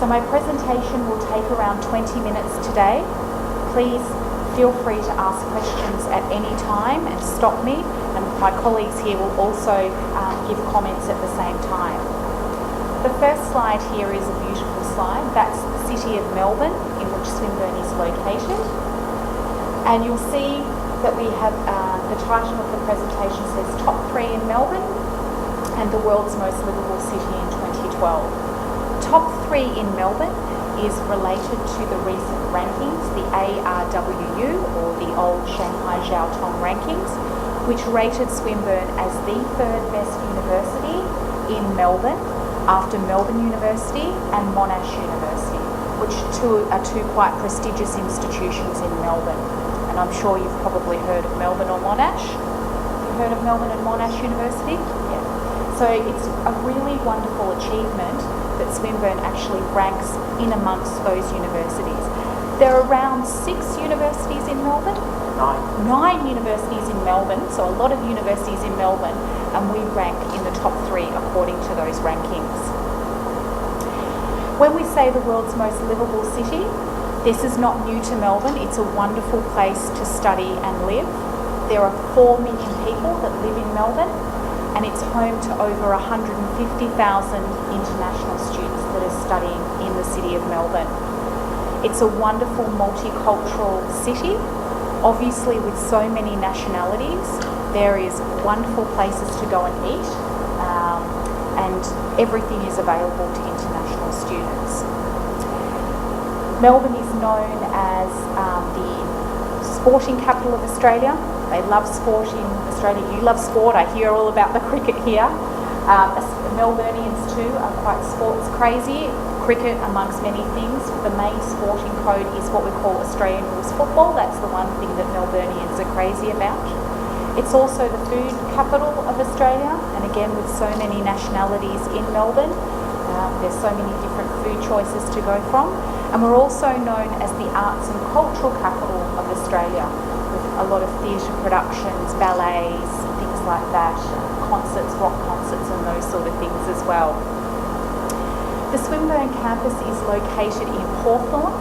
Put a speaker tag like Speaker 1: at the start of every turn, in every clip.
Speaker 1: So my presentation will take around 20 minutes today. Please feel free to ask questions at any time and stop me, and my colleagues here will also give comments at the same time. The first slide here is a beautiful slide. That's the city of Melbourne, in which Swinburne is located. And you'll see that we have the title of the presentation says Top 3 in Melbourne and the World's Most Livable City in 2012. Top 3 in Melbourne is related to the recent rankings, the ARWU, or the old Shanghai Jiaotong rankings, which rated Swinburne as the third best university in Melbourne after Melbourne University and Monash University, which are two quite prestigious institutions in Melbourne. And I'm sure you've probably heard of Melbourne or Monash. You've heard of Melbourne and Monash University? Yeah. So it's a really wonderful achievement that Swinburne actually ranks in amongst those universities. There are around 6 universities in Melbourne. 9 universities in Melbourne, so a lot of universities in Melbourne, and we rank in the top 3 according to those rankings. When we say the world's most livable city, this is not new to Melbourne. It's a wonderful place to study and live. There are 4 million people that live in Melbourne, and it's home to over 150,000 international students that are studying in the city of Melbourne. It's a wonderful multicultural city. Obviously, with so many nationalities, there is wonderful places to go and eat, and everything is available to international students. Melbourne is known as the sporting capital of Australia. They love sport in Australia. You love sport. I hear all about the cricket here. Melburnians too are quite sports crazy. Cricket amongst many things. The main sporting code is what we call Australian rules football. That's the one thing that Melburnians are crazy about. It's also the food capital of Australia, and again with so many nationalities in Melbourne, there's so many different food choices to go from. And we're also known as the arts and cultural capital of Australia, with a lot of theatre productions, ballets, things like that, concerts, rock concerts and those sort of things as well. The Swinburne campus is located in Hawthorn.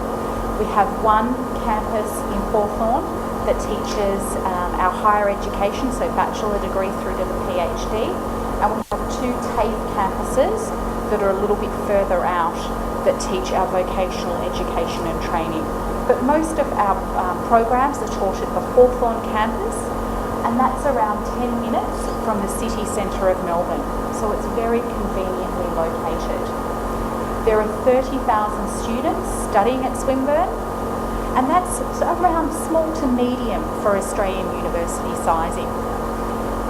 Speaker 1: We have one campus in Hawthorn that teaches our higher education, so bachelor degree through to the PhD, and we have 2 TAFE campuses that are a little bit further out that teach our vocational education and training. But most of our programs are taught at the Hawthorn campus, and that's around 10 minutes from the city centre of Melbourne, so it's very conveniently located. There are 30,000 students studying at Swinburne, and that's around small to medium for Australian university sizing.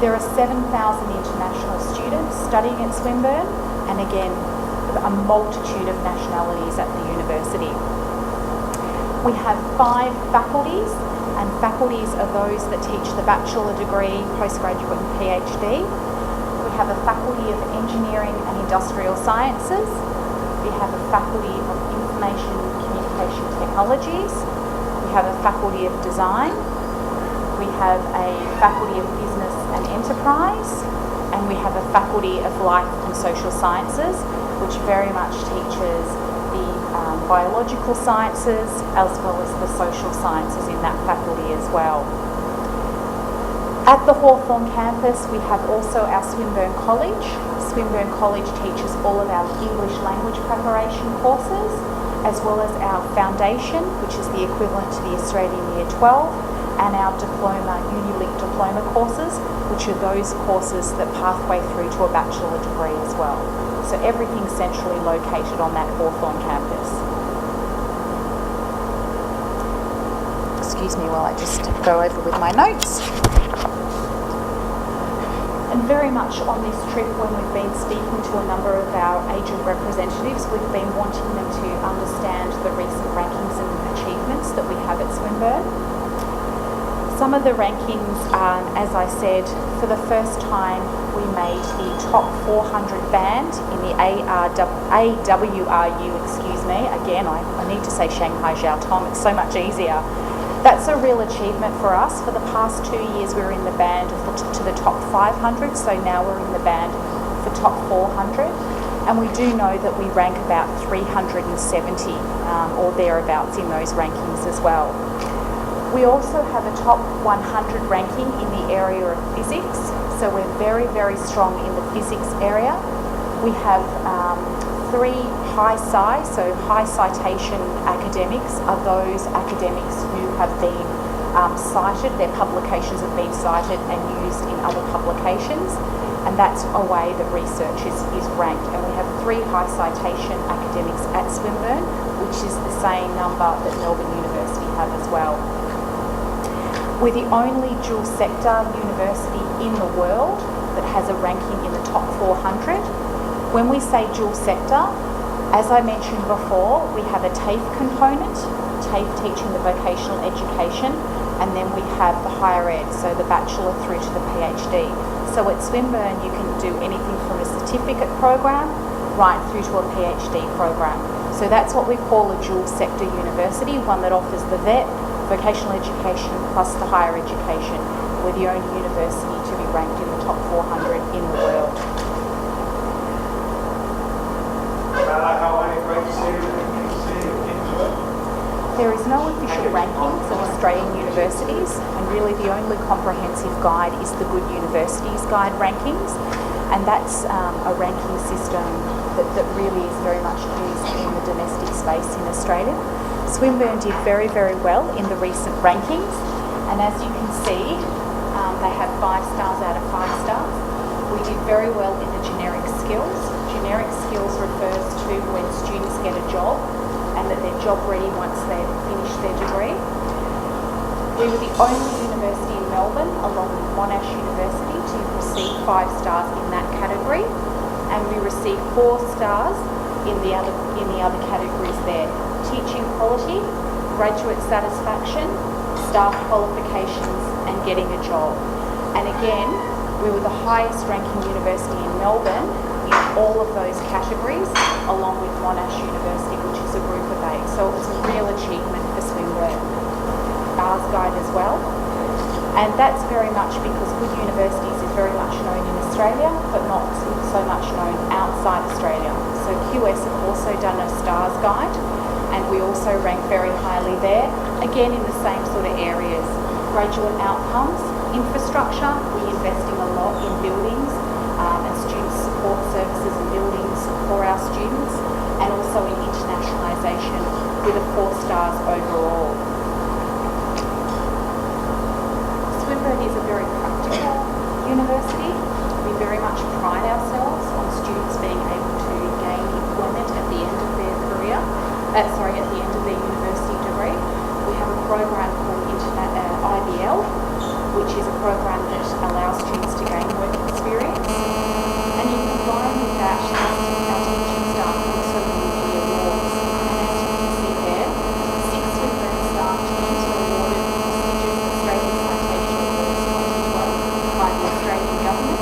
Speaker 1: There are 7,000 international students studying at Swinburne, and again, a multitude of nationalities at the university. We have 5 faculties, and faculties are those that teach the bachelor degree, postgraduate and PhD. We have a faculty of engineering and industrial sciences. We have a faculty of information and communication technologies. We have a faculty of design. We have a faculty of business and enterprise. And we have a faculty of life and social sciences, which very much teaches the biological sciences as well as the social sciences in that faculty as well. At the Hawthorn campus, we have also our Swinburne College. Swinburne College teaches all of our English language preparation courses, as well as our foundation, which is the equivalent to the Australian Year 12, and our diploma, Unilink diploma courses, which are those courses that pathway through to a bachelor degree as well. So everything's centrally located on that Hawthorn campus. Excuse me while I just go over with my notes. And very much on this trip, when we've been speaking to a number of our agent representatives, we've been wanting them to understand the recent rankings and achievements that we have at Swinburne. Some of the rankings, as I said, for the first time we made the top 400 band in the AWRU, excuse me. Again, I need to say Shanghai Jiaotong, it's so much easier. That's a real achievement for us. For the past 2 years we were in the band to the top 500, so now we're in the band for top 400. And And we do know that we rank about 370 or thereabouts in those rankings as well. We also have a top 100 ranking in the area of physics, so we're very, very strong in the physics area. We have 3 high sci, so high citation academics are those academics who have been cited, their publications have been cited and used in other publications, and that's a way that research is ranked. And we have 3 high citation academics at Swinburne, which is the same number that Melbourne University have as well. We're the only dual sector university in the world that has a ranking in the top 400. When we say dual sector, as I mentioned before, we have a TAFE component, TAFE teaching the vocational education, and then we have the higher ed, so the bachelor through to the PhD. So at Swinburne you can do anything from a certificate program right through to a PhD program. So that's what we call a dual sector university, one that offers the VET, vocational education plus the higher education. We're the only university to be ranked in the top 400 in the world. There is no official rankings of Australian universities, and really the only comprehensive guide is the Good Universities Guide rankings, and that's a ranking system that really is very much used in the domestic space in Australia. Swinburne did very, very well in the recent rankings, and as you can see, they have 5 stars out of 5 stars. We did very well in the generic skills. Generic skills refers to when students get a job and that they're job ready once they've finished their degree. We were the only university in Melbourne, along with Monash University, to receive 5 stars in that category, and we received 4 stars in the other categories there: teaching quality, graduate satisfaction, staff qualifications, and getting a job. And again, we were the highest ranking university in Melbourne in all of those categories, along with Monash University, which is a group of 8. So it was a real achievement for Swinburne. Stars Guide as well. And that's very much because Good Universities is very much known in Australia, but not so much known outside Australia. So QS have also done a Stars Guide, and we also rank very highly there, again in the same sort of areas. Graduate outcomes, infrastructure, we're investing a lot in buildings and student support services and buildings for our students, and also in internationalisation with a 4 stars overall. Swinburne is a very practical university. We very much pride ourselves on students being able to gain employment at the end of their career, at the end of their university degree. We have a program called IBL, which is a program that allows students to gain work experience. And you combine with that our teaching staff also win the awards. And as you can see there, 6 Swinburne staff teams were awarded prestigious Australian Citation Awards 2012 by the Australian Government.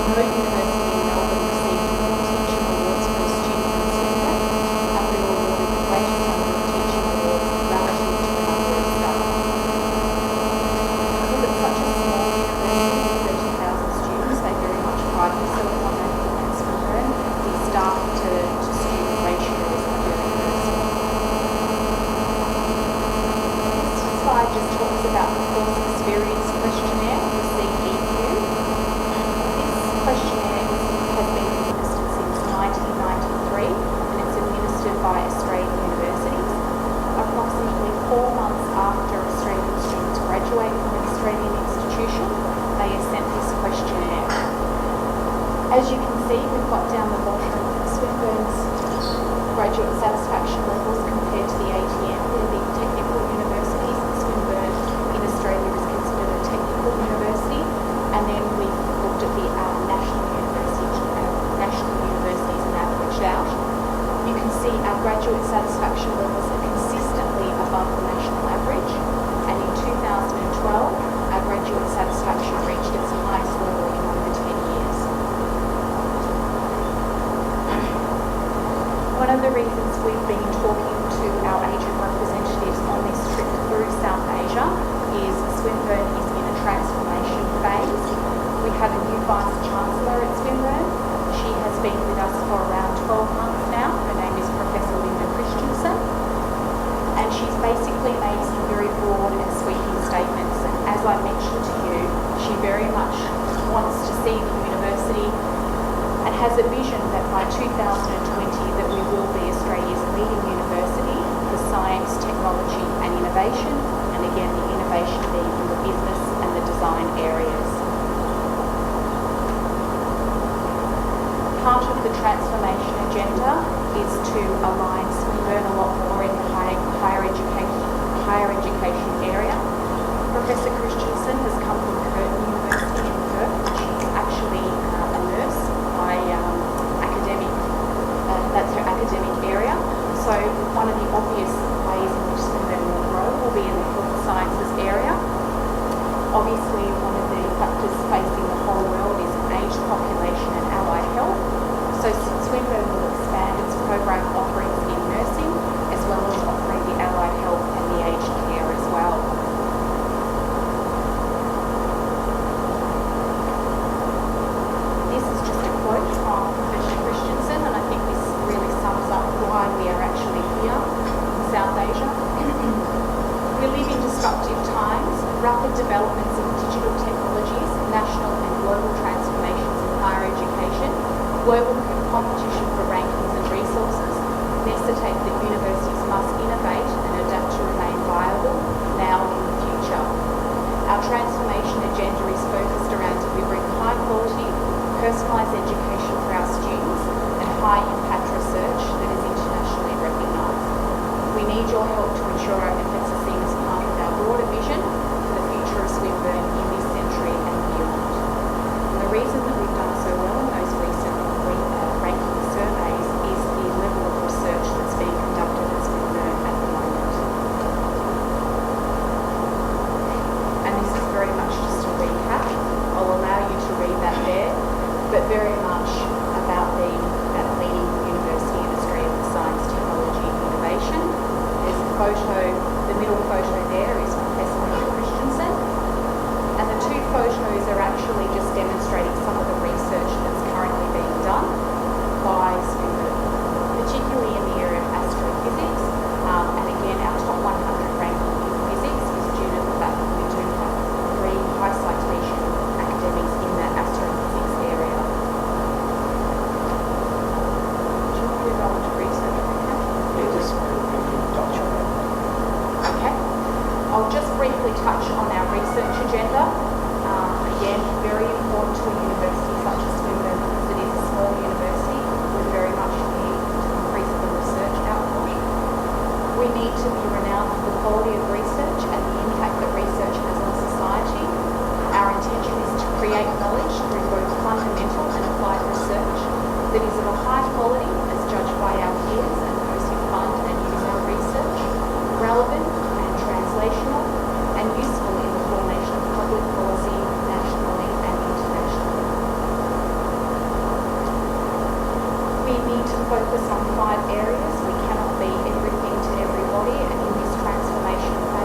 Speaker 1: No university in Melbourne received more teaching awards per student than Swinburne, and we were awarded the greatest number of teaching awards relative to the number of staff. Because it's such a small university, 30,000 students, they very much pride themselves on that in Swinburne. The staff to student ratio is very, very small. This slide just talks about the course experience questionnaire, the CEQ. This questionnaire has been administered since 1993, and it's administered by Australian universities. Approximately 4 months after Australian students graduate from an Australian institution, they are sent this questionnaire. As you can see, we've got down the bottom Swinburne's graduate satisfaction levels compared to the ATM. They're the technical universities. Swinburne in Australia is considered a technical university, and then we've looked at the national universities and averaged out. You can see our graduate satisfaction levels are consistently above the national average, and in 2012 our graduate satisfaction reached its highest level in over 10 years. One of the reasons we've been talking to our agent representatives on this trip through South Asia is Swinburne is in a transformation phase. We have a new Vice Chancellor at Swinburne. She has been with us for around 12 months now. Her name is Professor Linda Christensen, and she's basically made some very broad and sweeping statements. And as I mentioned to you, she very much wants to see the university and has a vision that by 2020 that we will be Australia's leading university for science, technology and innovation, and again the innovation being in the business and the design areas. Part of the transformation agenda is to align Swinburne a lot more in the higher education area. Professor Christensen has come from Curtin University in Perth. She's actually a nurse by academic, that's her academic area. So one of the obvious ways in which Swinburne will grow will be in the health sciences area. Obviously, one of the factors facing the whole world is aged population and allied health. So Swinburne will expand its program offerings in nursing, as well as offering the allied health and the aged care as well. This is just a quote from Professor Christensen, and I think this really sums up why we are actually here in South Asia. We live in disruptive times, rapid developments of digital technologies, national and global transformations in higher education, global competition for rankings and resources necessitate that universities must innovate and adapt to remain viable now and in the future. Our transformation agenda is focused around delivering high quality, personalised education for our students and high impact research that is internationally recognised. We need your help to ensure our efforts are seen as part of our broader vision for the future of Swinburne in this century and beyond. And the reason that we've done so well in those recent ranking surveys is the level of research that's being conducted at Swinburne at the moment. And this is very much just a recap. I'll allow you to read that there, but very much about being at a leading university in Australia for science, technology and innovation. There's a photo, the middle photo there is Professor Linda Christensen, and the two photos are actually just demonstrating some of the research that's currently being done by Swinburne, particularly in the area of astrophysics, and again our top 100 ranking in physics is due to the fact that we do have 3 high citation academics in that astrophysics area. Do you want me to go on to research? Okay. I'll just briefly touch on our research agenda. Again, very important to a university such as Swinburne because it is a small university. We very much need to increase the research output. We need to be renowned for the quality of research and the impact that research has on society. Our intention is to create knowledge through both fundamental and applied research that is of a high quality as judged by our peers and those who fund and use our research, relevant and translational, and useful in the formation of public policy nationally and internationally. We need to focus on 5 areas. We cannot be everything to everybody, and in this transformation phase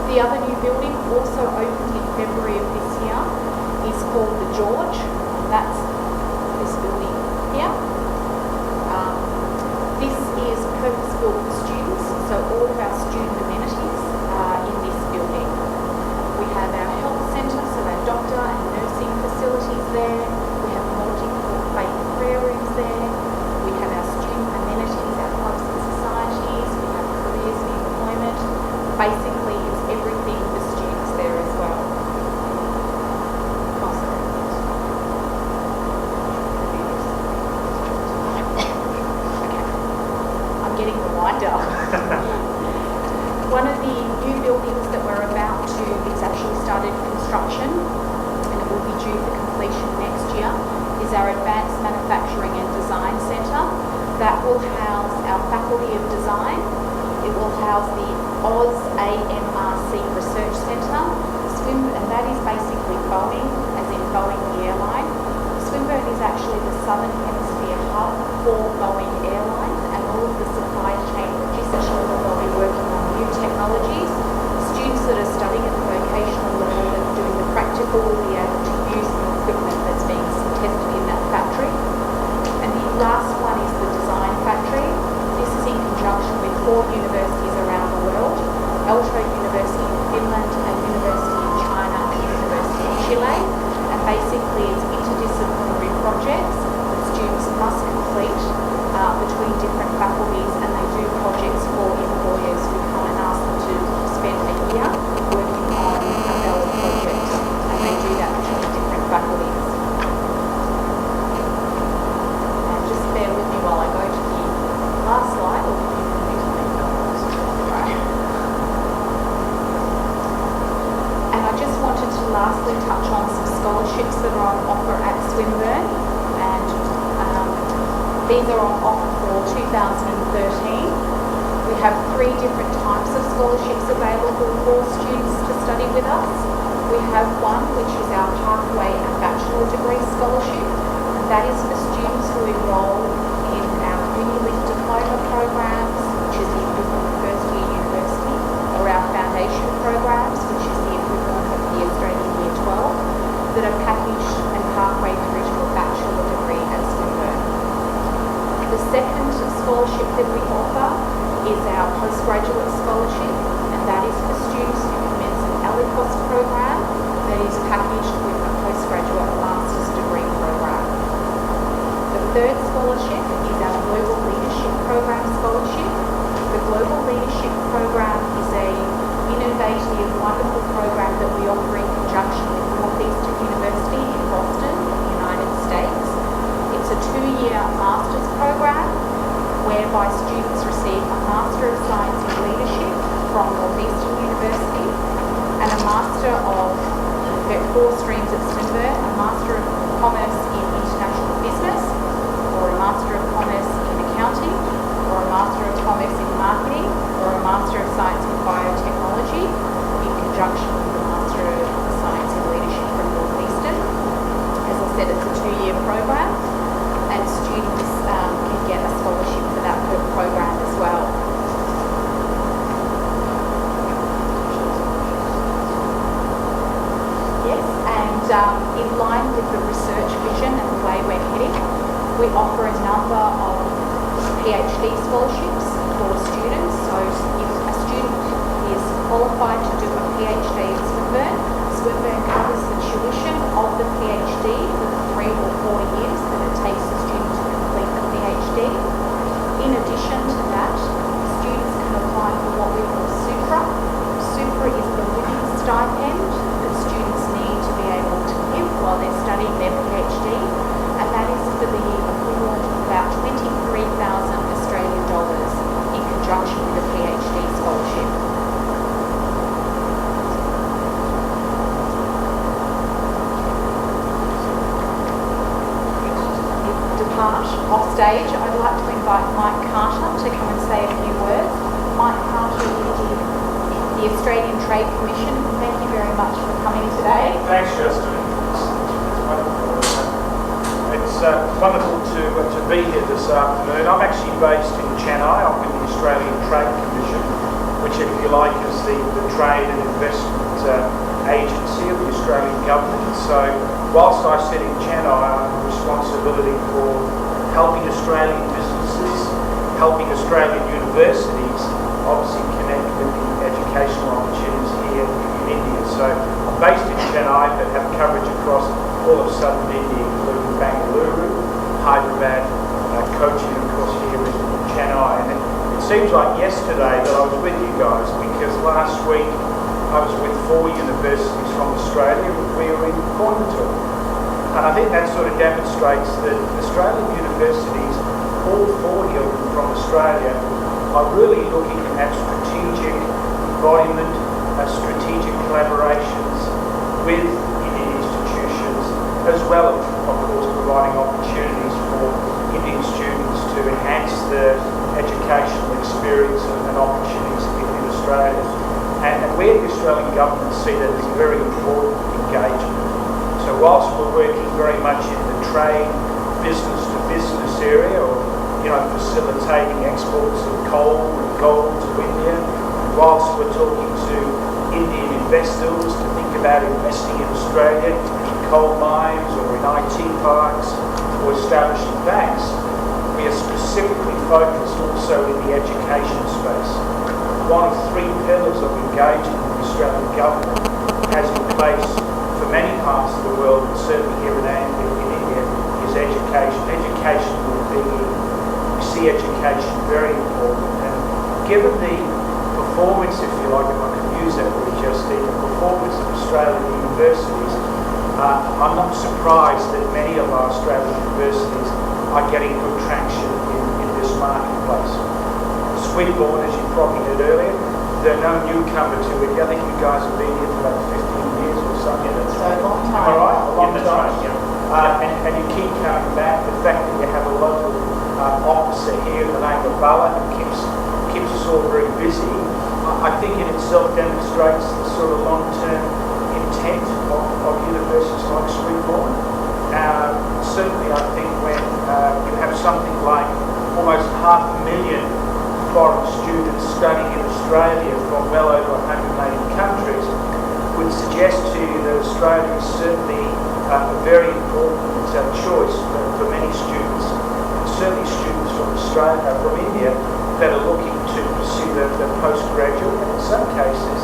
Speaker 1: The other new building, also opened in February of this year, is called the George. That's this building here. This is purpose-built for students, so all of our student amenities are in this building. We have our health centre, so our doctor and nursing facilities there. We have multiple faith prayer rooms there. We have our student amenities, our clubs and societies. We have careers and employment. Basically, it's everything for students there as well. Oh, sorry. Okay. I'm getting the wind up. One of the new buildings that we're about to, it's actually started construction and it will be due for completion next year, is our Advanced Manufacturing and Design Centre. That will house our Faculty of Design. It will house the Oz AMRC Research Centre, and that is basically Boeing, as in Boeing the airline. Swinburne is actually the Southern Hemisphere hub for Boeing Airlines, and all of the supply chain logistics will be working on new technologies. Students that are studying at the vocational level that are doing the practical will be able to use the equipment that's being tested in that factory. And the last one is the Design Factory. This is in conjunction with 4 universities around the world: Aalto University in Finland, a university in China, and a university in Chile. And basically it's interdisciplinary projects that students must complete between different faculties, and they do projects for employers who come and ask them to spend a year working on a valid project, and they do that between different faculties. And just bear with me while I go to the last slide. And I just wanted to lastly touch on some scholarships that are on offer at Swinburne, and these are on offer for 2013. We have 3 different types of scholarships available for students to study with us. We have one which is our Pathway and Bachelor Degree Scholarship, and that is for students who enrol in our Uni-Link Diploma programs, which is the equivalent of first year university, or our Foundation programs, which is the equivalent of the Australian Year 12, that are packaged and pathway through to a bachelor degree at Swinburne. The second scholarship that we offer is our postgraduate scholarship, and that is for students who commence an ALICOS program that is packaged with a postgraduate master's degree program. The third scholarship is our Global Leadership Program scholarship. The Global Leadership Program is a innovative, wonderful program that we offer in conjunction with Northeastern University in Boston, in the United States. It's a 2-year master's program whereby students receive a Master of Science in Leadership from Northeastern University and a Master of 4 streams at Swinburne, a Master of Commerce in International Business, or a Master of Commerce in Accounting, or a Master of Commerce in Marketing, or a Master of Science in Biotechnology, in conjunction with the Master of Science in Leadership from Northeastern. As I said, it's a 2-year program, and students can get a scholarship for that program as well. Yes, and in line with the research vision and the way we're heading, we offer a number of PhD scholarships for students. So if a student is qualified to do a PhD at Swinburne, Swinburne covers the tuition of the PhD for the 3 or 4 years that it takes the student to complete the PhD. In addition to that, students can apply for what we call SUPRA. SUPRA is the living stipend that students need to be able to live while they're studying their PhD, and that is for the equivalent of about 23,000 Australian dollars in conjunction with a PhD scholarship. Off stage, I'd like to invite Mike Carter to come and say a few words. Mike Carter is the Australian Trade Commission. Thank you very much for coming today.
Speaker 2: Thanks, Justin. It's wonderful. It's wonderful to be here this afternoon. I'm actually based in Chennai. I'm with the Australian Trade Commission. which, if you like, is the trade and investment agency of the Australian government. So whilst I sit in Chennai, I have responsibility for helping Australian businesses, helping Australian universities, obviously connect with the educational opportunities here in India. So I'm based in Chennai, but have coverage across all of southern India, including Bangalore, Hyderabad, Kochi, and of course here in Chennai. And it seems like yesterday that I was with you guys, because last week I was with 4 universities from Australia. We were in Coimbatore. And I think that sort of demonstrates that Australian universities, all 40 of them from Australia, are really looking at strategic embodiment, strategic collaborations with Indian institutions, as well as, of course, providing opportunities for Indian students to enhance their educational experience and opportunities in Australia. And where the Australian government see that as a very important engagement. So whilst we're working very much in the trade, business-to-business area, or facilitating exports of coal and gold to India, whilst we're talking to Indian investors to think about investing in Australia, in coal mines or in IT parks or establishing banks, we are specifically focused also in the education space. One of 3 pillars of engagement the Australian government has in place for many parts of the world, and certainly here in India, is education. Education will be, we see education very important. And given the performance, if you like, if I can use that word, Justine, the performance of Australian universities, I'm not surprised that many of our Australian universities are getting good traction in this marketplace. Swinburne, as you probably heard earlier, they're no newcomer to it. I think you guys have been here for about 15 years or something.
Speaker 1: That's a long time.
Speaker 2: Am I right? A long time.
Speaker 3: Right, yeah.
Speaker 2: And you keep coming back. The fact that you have a local officer here in the name of Bala who keeps us all very busy, I think in itself demonstrates the sort of long-term intent of universities like Swinburne. Certainly, I think when you have something like almost 500,000 foreign students studying in Australia from well over 180 countries, would suggest to you that Australia is certainly a very important choice for many students, and certainly students from Australia, from India, that are looking to pursue their postgraduate, and in some cases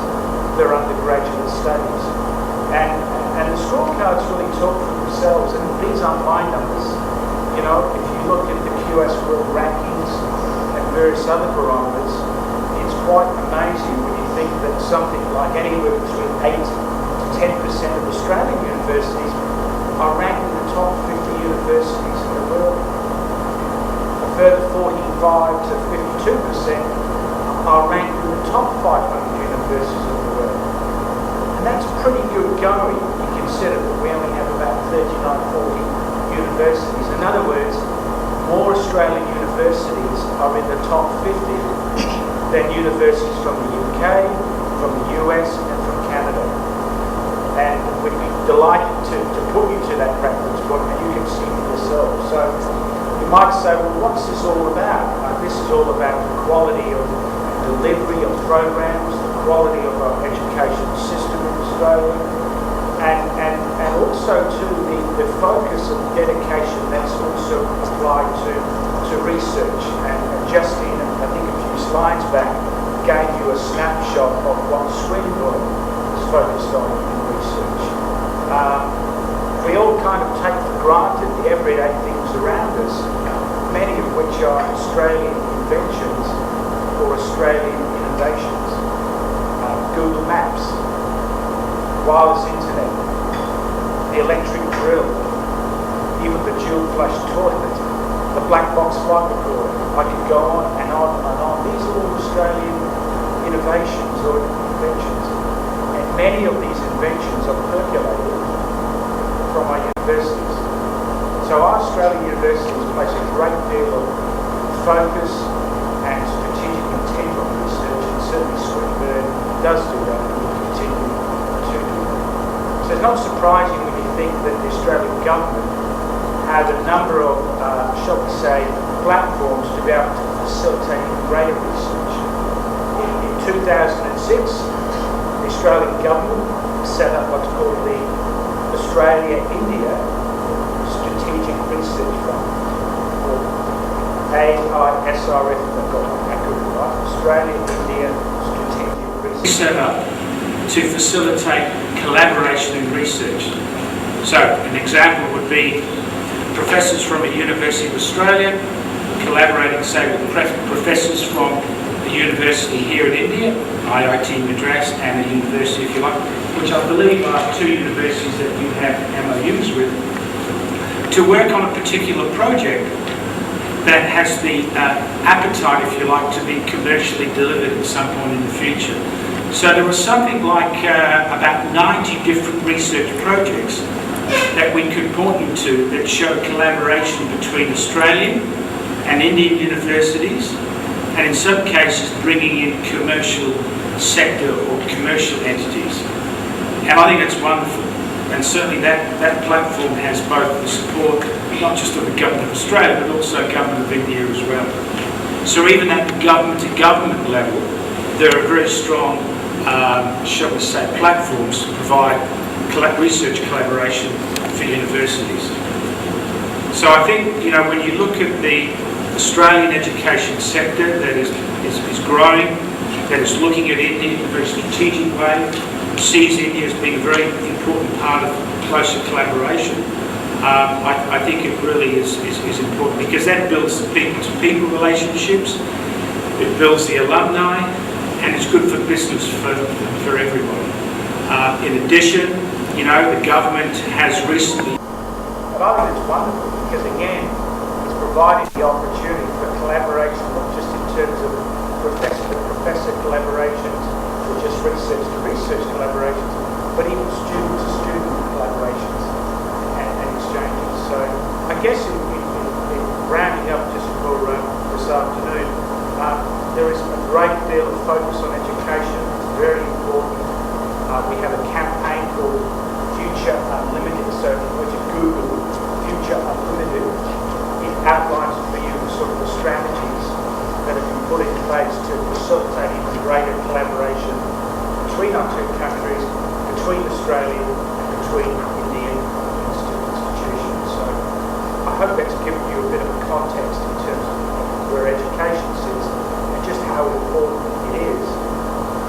Speaker 2: their undergraduate studies. And the scorecards really talk for themselves, and these aren't my numbers. If you look at the QS World Rankings and various other barometers, it's quite amazing when you think that something like anywhere between 8 to 10% of Australian universities are ranked in the top 50 universities in the world. A further 45 to 52% are ranked in the top 500 universities in the world. And that's pretty good going. You consider that we only have about 39, 40 universities. In other words, more Australian universities are in the top 50 than universities from the UK, from the US, and from Canada. And we'd be delighted to put you to that reference point, and you can see for yourself. So you might say, well, what's this all about? This is all about the quality of delivery of programs, the quality of our educational system in Australia, and also to the focus and dedication that's also applied to research. And Justine, I think a few slides back, gave you a snapshot of what Swinburne is focused on in research. We all kind of take for granted the everyday things around us, many of which are Australian inventions or Australian innovations. Google Maps, wireless internet, the electric drill, even the dual flush toilet, the black box flight recorder. I could go on and on and on. These are all Australian innovations or inventions. And many of these inventions are percolated from our universities. So our Australian universities place a great deal of focus and strategic intent on research, and certainly Swinburne does do that and will continue to do that. So it's not surprising when you think that the Australian government had a number of, shall we say, platforms to be able to facilitate greater research in 2006, the Australian government set up what's called the Australia-India Strategic Research Fund, or AISRF, if I've got my acronym right, Australia-India Strategic Research.
Speaker 3: Set up to facilitate collaboration in research. So an example would be professors from a University of Australia collaborating, say, with professors from a university here in India, IIT Madras, and a university, if you like, which I believe are two universities that you have MOUs with, to work on a particular project that has the appetite, if you like, to be commercially delivered at some point in the future. So there was something like about 90 different research projects that we could point you to that show collaboration between Australian and Indian universities, and in some cases bringing in commercial sector or commercial entities. And I think it's wonderful. And certainly that platform has both the support, not just of the Government of Australia, but also Government of India as well. So even at the government-to-government level, there are very strong, shall we say, platforms to provide research collaboration for universities. So I think, when you look at the Australian education sector that is growing, that is looking at India in a very strategic way, sees India as being a very important part of closer collaboration, I think it really is important, because that builds the people-to-people relationships, it builds the alumni, and it's good for business for everybody. In addition, the government has recently...
Speaker 2: But I think it's wonderful because, again, it's providing the opportunity for collaboration, not just in terms of professor-to-professor collaborations or just research-to-research collaborations, but even student-to-student collaborations and exchanges. So I guess in rounding up just for this afternoon, there is a great deal of focus on education. It's very important. We have a campaign called Future Unlimited. So if you go to Google, Future Unlimited, it outlines for you sort of the strategies that have been put in place to facilitate even greater collaboration between our two countries, between Australia and between Indian institutions. So I hope that's given you a bit of a context in terms of where education sits and just how important it is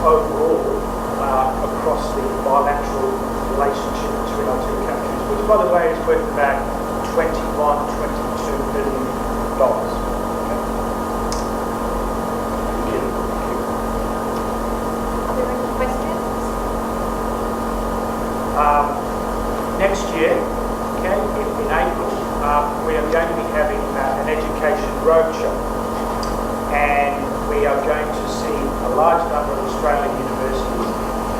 Speaker 2: overall across the bilateral relationship between our two countries, which, by the way, is worth about $22 billion. Okay. Thank you.
Speaker 1: Are there any questions?
Speaker 2: Next year, okay, in April, we are going to be having an education roadshow, and we are going to see a large number of Australian universities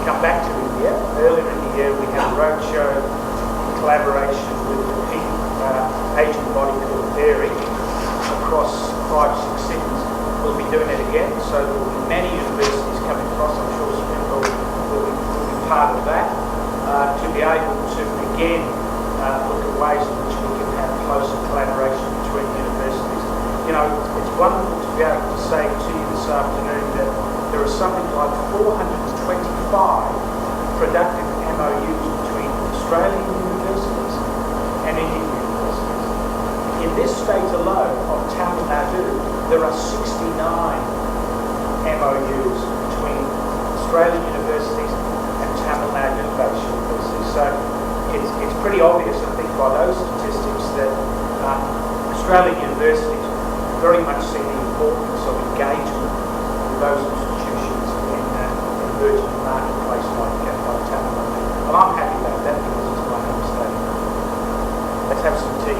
Speaker 2: come back to India. Earlier in the year, we had a roadshow in collaboration with the peak Asian body called DARI across 5-6 cities. We'll be doing it again, so there will be many universities coming across. I'm sure Swinburne will be part of that, to be able to again look at ways in which we can have closer collaboration between universities. It's wonderful to be able to say to you this afternoon that there are something like 425 productive MOUs between Australian universities and Indian universities. In this state alone of Tamil Nadu, there are 69 MOUs between Australian universities and Tamil Nadu-based universities. So it's pretty obvious, I think, by those statistics that Australian universities very much see the importance of engagement with those institutions in an emerging marketplace like Tamil Nadu. And I'm happy about that because it's my home state. Let's have some tea.